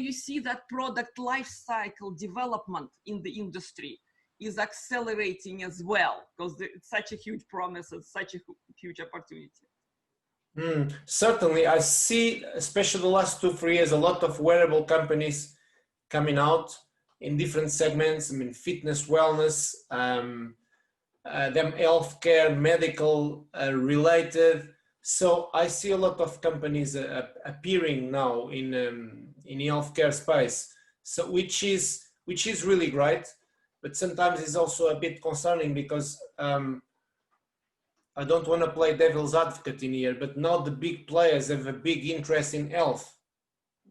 you see that product life cycle development in the industry is accelerating as well? Because it's such a huge promise and such a huge opportunity. Certainly, I see, especially the last 2-3 years, a lot of wearable companies coming out in different segments. I mean, fitness, wellness, them healthcare, medical related. So I see a lot of companies appearing now in healthcare space. So which is really great, but sometimes it's also a bit concerning because I don't want to play devil's advocate in here, but now the big players have a big interest in health.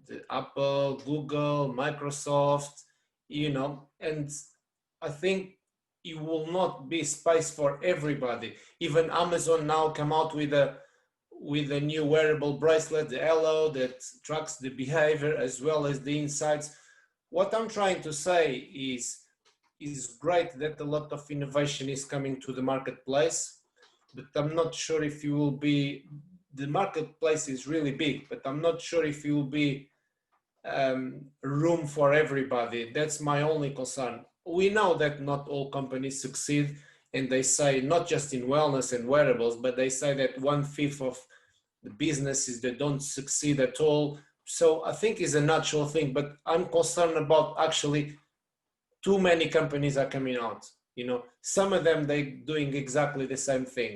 The Apple, Google, Microsoft, you know, and I think it will not be space for everybody. Even Amazon now come out with a new wearable bracelet, the Hello, that tracks the behavior as well as the insights. What I'm trying to say is great that a lot of innovation is coming to the marketplace, but I'm not sure if you will be, the marketplace is really big, but I'm not sure if you will be room for everybody. That's my only concern. We know that not all companies succeed, and they say not just in wellness and wearables, but they say that 1/5 of the businesses that don't succeed at all. So I think it's a natural thing, but I'm concerned about actually too many companies are coming out. You know, some of them, they doing exactly the same thing,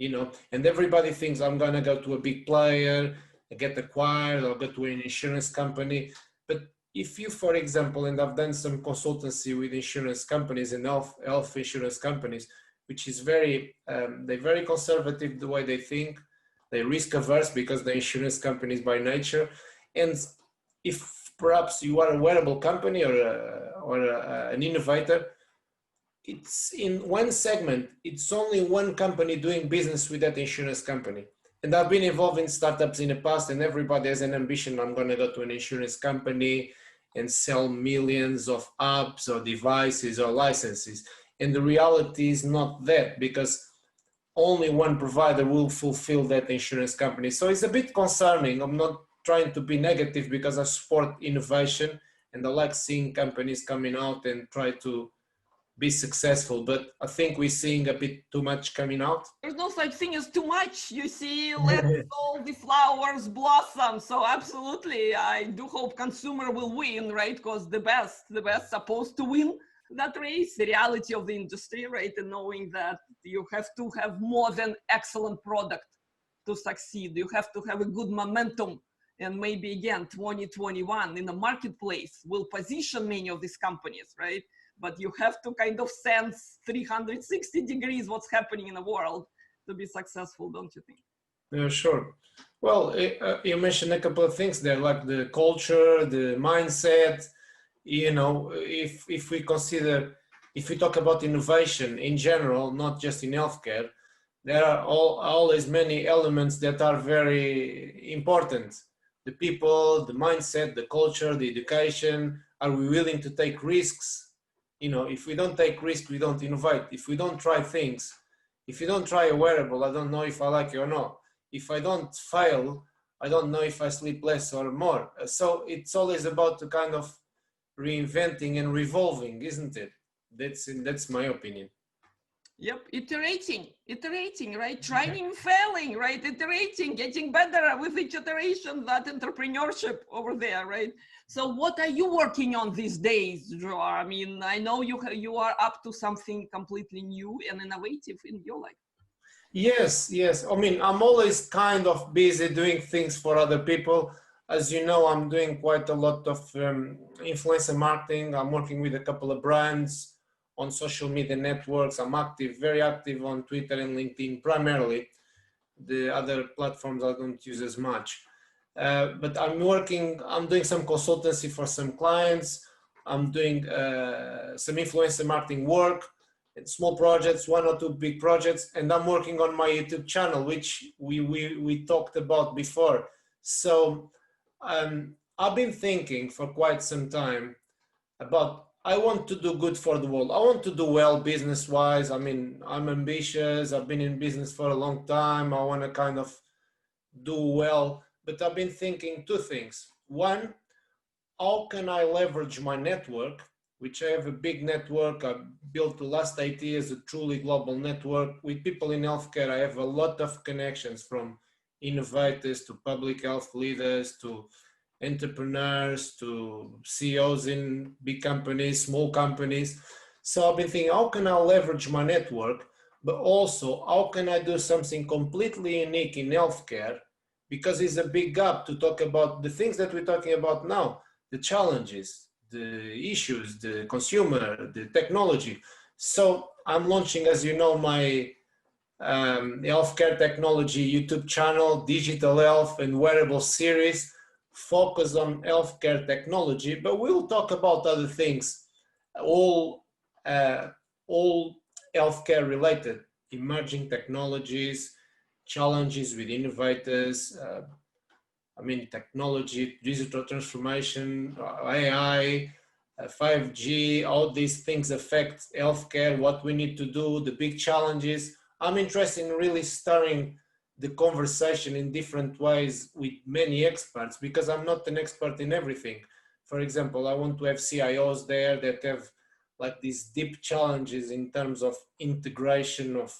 you know, and everybody thinks I'm going to go to a big player, get acquired, or go to an insurance company. But if you, for example, and I've done some consultancy with insurance companies and health insurance companies, which is they're very conservative the way they think. They're risk averse because they're insurance companies by nature. And if perhaps you are a wearable company or an innovator, it's in one segment, it's only one company doing business with that insurance company. And I've been involved in startups in the past, and everybody has an ambition. I'm going to go to an insurance company and sell millions of apps or devices or licenses. And the reality is not that, because only one provider will fulfill that insurance company. So it's a bit concerning. I'm not trying to be negative because I support innovation and I like seeing companies coming out and try to be successful, but I think we're seeing a bit too much coming out. There's no such thing as too much. You see, let all the flowers blossom. So absolutely, I do hope consumer will win, right? Because the best supposed to win that race, the reality of the industry, right? And knowing that you have to have more than excellent product to succeed. You have to have a good momentum. And maybe again, 2021 in the marketplace will position many of these companies, right? But you have to kind of sense 360 degrees what's happening in the world to be successful, don't you think? Yeah, sure. Well, you mentioned a couple of things there, like the culture, the mindset. You know, if we consider, if we talk about innovation in general, not just in healthcare, there are always many elements that are very important. The people, the mindset, the culture, the education. Are we willing to take risks? You know, if we don't take risks, we don't innovate. If we don't try things, if you don't try a wearable, I don't know if I like it or not. If I don't fail, I don't know if I sleep less or more. So it's always about the kind of reinventing and revolving, isn't it? That's my opinion. Yep, iterating, right? Trying and failing, right? Iterating, getting better with each iteration, that entrepreneurship over there, right? So what are you working on these days, João? I mean, I know you are up to something completely new and innovative in your life. Yes. I mean, I'm always kind of busy doing things for other people. As you know, I'm doing quite a lot of influencer marketing. I'm working with a couple of brands on social media networks. I'm very active on Twitter and LinkedIn primarily. The other platforms I don't use as much. But I'm doing some consultancy for some clients. I'm doing some influencer marketing work, small projects, 1 or 2 big projects, and I'm working on my YouTube channel, which we talked about before. So I've been thinking for quite some time about, I want to do good for the world. I want to do well business-wise. I mean, I'm ambitious. I've been in business for a long time. I want to kind of do well. But I've been thinking 2 things. One, how can I leverage my network, which I have a big network. I built the last 8 years a truly global network with people in healthcare. I have a lot of connections, from innovators to public health leaders to entrepreneurs to CEOs in big companies, small companies. So I've been thinking, how can I leverage my network, but also how can I do something completely unique in healthcare? Because it's a big gap to talk about the things that we're talking about now, the challenges, the issues, the consumer, the technology. So I'm launching, as you know, my healthcare technology YouTube channel, Digital Health and Wearables series, focus on healthcare technology, but we'll talk about other things, all healthcare related, emerging technologies, challenges with innovators, technology, digital transformation, AI, 5G, all these things affect healthcare, what we need to do, the big challenges. I'm interested in really stirring the conversation in different ways with many experts, because I'm not an expert in everything. For example, I want to have CIOs there that have like these deep challenges in terms of integration of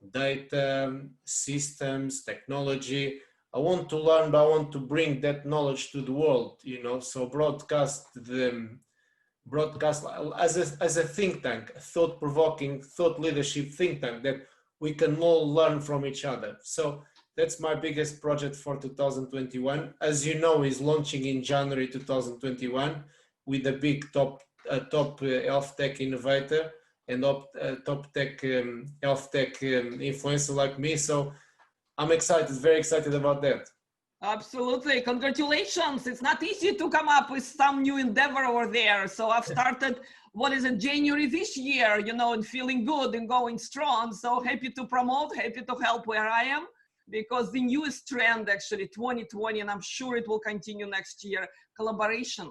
data, systems, technology. I want to learn, but I want to bring that knowledge to the world, so broadcast as a think tank, a thought-provoking, thought leadership think tank that we can all learn from each other. So that's my biggest project for 2021. As you know, is launching in January 2021 with a big top health tech innovator and top tech health tech influencer like me. So I'm excited, very excited about that. Absolutely. Congratulations. It's not easy to come up with some new endeavor over there. So I've started, January this year, and feeling good and going strong. So happy to promote, happy to help where I am, because the newest trend, actually 2020, and I'm sure it will continue next year, collaboration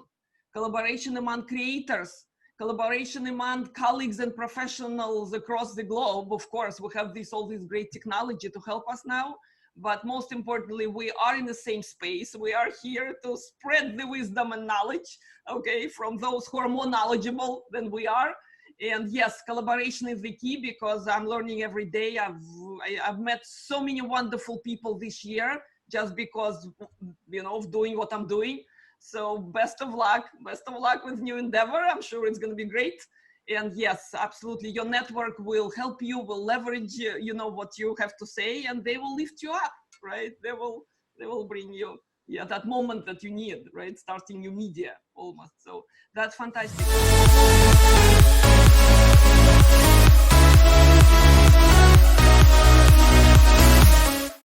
among creators, collaboration among colleagues and professionals across the globe. Of course, we have all this great technology to help us now. But most importantly, we are in the same space. We are here to spread the wisdom and knowledge, okay, from those who are more knowledgeable than we are. And yes, collaboration is the key, because I'm learning every day. I've met so many wonderful people this year just because, of doing what I'm doing. So best of luck with new endeavor. I'm sure it's going to be great. And yes, absolutely, your network will help you, will leverage, what you have to say, and they will lift you up, right? They will bring you, that moment that you need, right? Starting new media almost. So that's fantastic.